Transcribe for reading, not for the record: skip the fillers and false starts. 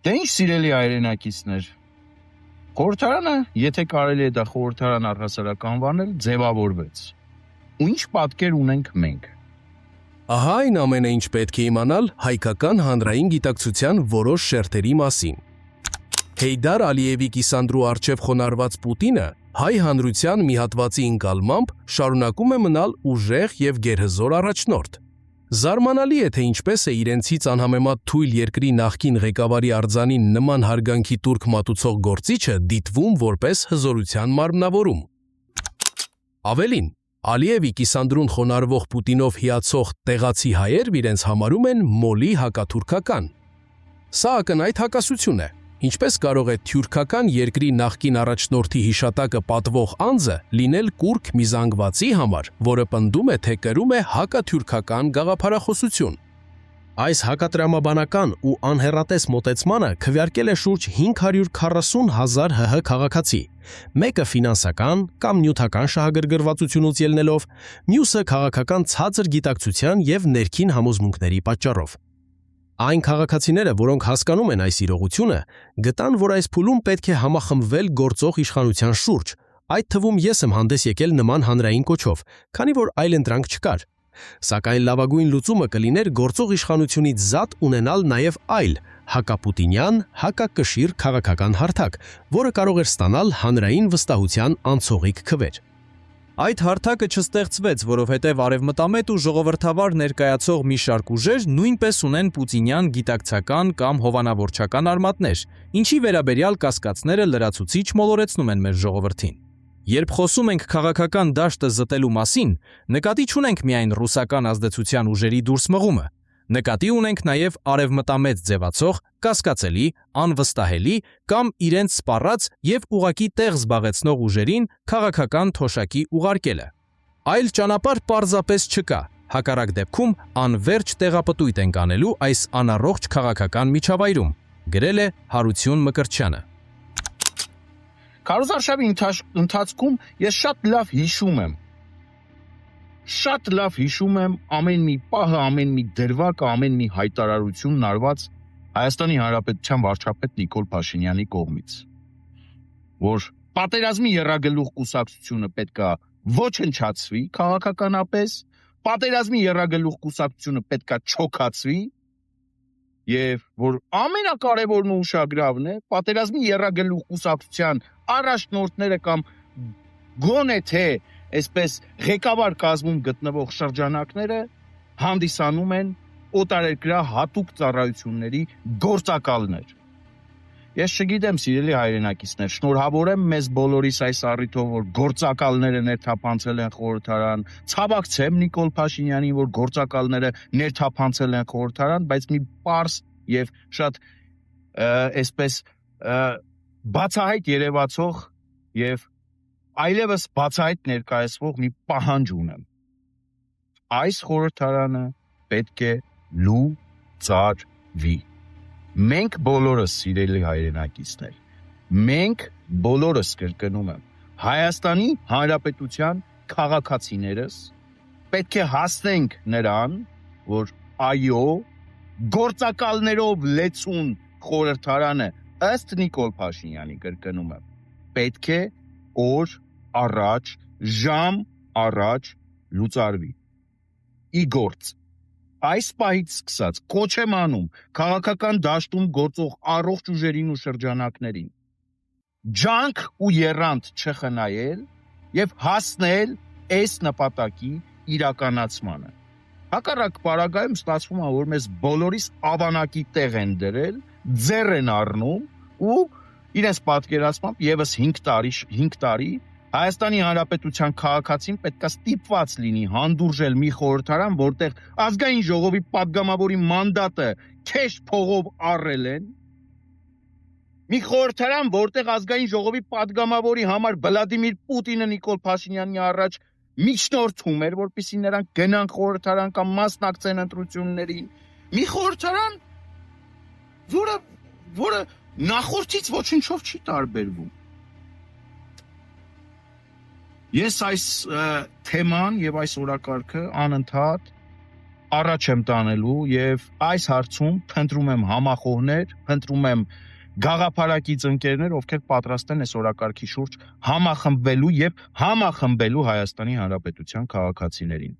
Դե ինչ սիրելի հայրենակիցներ, խորհրդարանը, եթե կարելի է դա խորհրդարան առհասարակ անվանել, ձևավորվեց։ Ու ինչ պատկեր ունենք մենք։ Ահա այն ամենը, ինչ պետք է իմանալ հայկական հանրային գիտակցության որոշ շերտերի մասին։ Հեյդար Ալիևի կիսանդրու առջև խոնարհված Պուտինը հայ հանրության մի հատվածի ընկալմամբ շարունակում է մնալ ուժեղ եւ գերհզոր առաջնորդ։ Զարմանալի է, թե ինչպես է իրենցից անհամեմատ թույլ երկրի նախկին ղեկավարի արձանին նման հարգանքի տուրք մատուցող գործիչը դիտվում որպես հզորության մարմնավորում։ Ավելին, Ալիևի կիսանդրուն խոնարհվող Պուտինով հիացող տեղացի հայերն իրենց համարում են մոլի հակաթուրքական։ Սա ակնհայտ հակասություն է։ Ինչպես կարող է թյուրքական երկրի նախկին առաջնորդի հիշատակը պատվող անձը լինել կուռք մի զանգվածի համար, որը պնդում է, թե կրում է հակաթյուրքական գաղափարախոսություն։ Այս հակատրամաբանական ու անհեռատես մոտեցմանը քվեարկել է շուրջ 540,000 ՀՀ քաղաքացի, մեկը ֆինանսական կամ նյութական շահագրգռվածությունից ելնելով, մյուսը քաղաքական ցածր գիտակցության եւ ներքին համոզմունքների պատճառով։ Այն քաղաքացիները, որոնք հասկանում են այս իրողությունը, գտան, որ այս փուլում պետք է համախմբվել գործող իշխանության շուրջ, այդ թվում ես եմ հանդես եկել նման հանրային կոչով, քանի որ այլընտրանք չկար։ Սակայն լավագույն լուծումը կլիներ գործող իշխանությունից զատ ունենալ նաև այլ, հակապուտինյան, հակակշիռ քաղաքական հարթակ, որը կարող էր ստանալ հանրային վստահության անցողիկ քվեր։ Այդ հարթակը չստեղծվեց, որովհետև արևմտամետ ու ժողովրդավար ներկայացող մի շարք ուժեր նույնպես ունեն պուտինյան գիտակցական կամ հովանավորչական արմատներ, ինչի վերաբերյալ կասկածները լրացուցիչ մոլորեցնում են մեր ժողովրդին։ Երբ խոսում ենք քաղաքական դաշտը զտելու մասին, նկատի չունենք միայն ռուսական ազդեցության ուժերի դուրս մղումը, նկատի ունենք նաև արևմտամետ ձևացող, կասկածելի, անվստահելի կամ իրենց սպառած եւ ուղակի տեղ զբաղեցնող ուժերին քաղաքական թոշակի ուղարկելը։ Այլ ճանապարհ պարզապես չկա, հակառակ դեպքում անվերջ տեղապտույտ ենք անելու այս անառողջ քաղաքական միջավայրում, գրել է Հարություն Մկրտչյանը։ Քարոզարշավի ընթացքում ես շատ լավ հիշում եմ ամեն մի պահը, ամեն մի դրվագը, ամեն մի հայտարարությունն արված Հայաստանի Հանրապետության վարչապետ Նիկոլ Փաշինյանի կողմից, որ պատերազմի եռագլուխ կուսակցությունը պետքա ոչնչացվի քաղաքականապես, պատերազմի եռագլուխ կուսակցությունը պետքա չոքացվի, եւ որ ամենակարևորն ու ուշագրավն է, պատերազմի եռագլուխ կուսակցության առաջնորդները կամ գոնե թե այսպես ղեկավար կազմում գտնվող շրջանակները հանդիսանում են օտարերկրյա հատուկ ծառայությունների գործակալներ։ Ես չգիտեմ, սիրելի հայրենակիցներ, շնորհավորեմ մեզ բոլորիս այս առիթով, որ գործակալները ներթափանցել են խորհրդարան, ցավակցեմ Նիկոլ Փաշինյանին, որ գործակալները ներթափանցել են խորհրդարան, բայց մի պարզ եւ շատ այսպես բացահայտ երևացող եւ այլևս բացահայտ ներկայացվող մի պահանջ ունեմ։ Այս խորհրդարանը պետք է լուծարվի։ Մենք բոլորս, սիրելի հայրենակիցներ, մենք բոլորս, կրկնում եմ, Հայաստանի Հանրապետության քաղաքացիներս պետք է հասնենք նրան, որ այո, գործակալներով լեցուն խորհրդարանը ըստ Նիկոլ Փաշինյանի, կրկնում եմ, պետք է օր առաջ, ժամ առաջ լուծարվի։ Իգործ, այս պահից սկսած կոչ եմ անում քաղաքական դաշտում գործող առողջ ուժերին ու շրջանակներին ջանք ու եռանդ չխնայել եւ հասնել այս նպատակի իրականացմանը։ Հակառակ պարագայում ստացվում է, որ մեզ բոլորիս ավանակի տեղ են դրել, ձեռ են առնում ու իրենց պատկերացմամբ եւս 5 տարի Հայաստանի Հանրապետության քաղաքացին պետքա ստիպված լինի հանդուրժել մի խորհրդարան, որտեղ ազգային ժողովի падգամավորի մանդատը քեշ փողով առել են, մի խորհրդարան, որտեղ ազգային ժողովի падգամավորի համար Վլադիմիր Պուտինը Նիկոլ Փաշինյանի առաջ միջնորդում էր, որպեսզի նրանք գնան խորհրդարան կամ մասնակցեն ընտրություններին, մի խորհրդարան, որը նախորդից ոչնչով չի տարբերվում։ Ես այս թեման եւ այս օրակարգը անընդհատ առաջ եմ տանելու եւ այս հարցում փնտրում եմ համախոհներ, փնտրում եմ գաղափարակից ընկերներ, ովքեր պատրաստ են այս օրակարգի շուրջ համախմբվելու եւ համախմբելու Հայաստանի Հանրապետության քաղաքացիներին։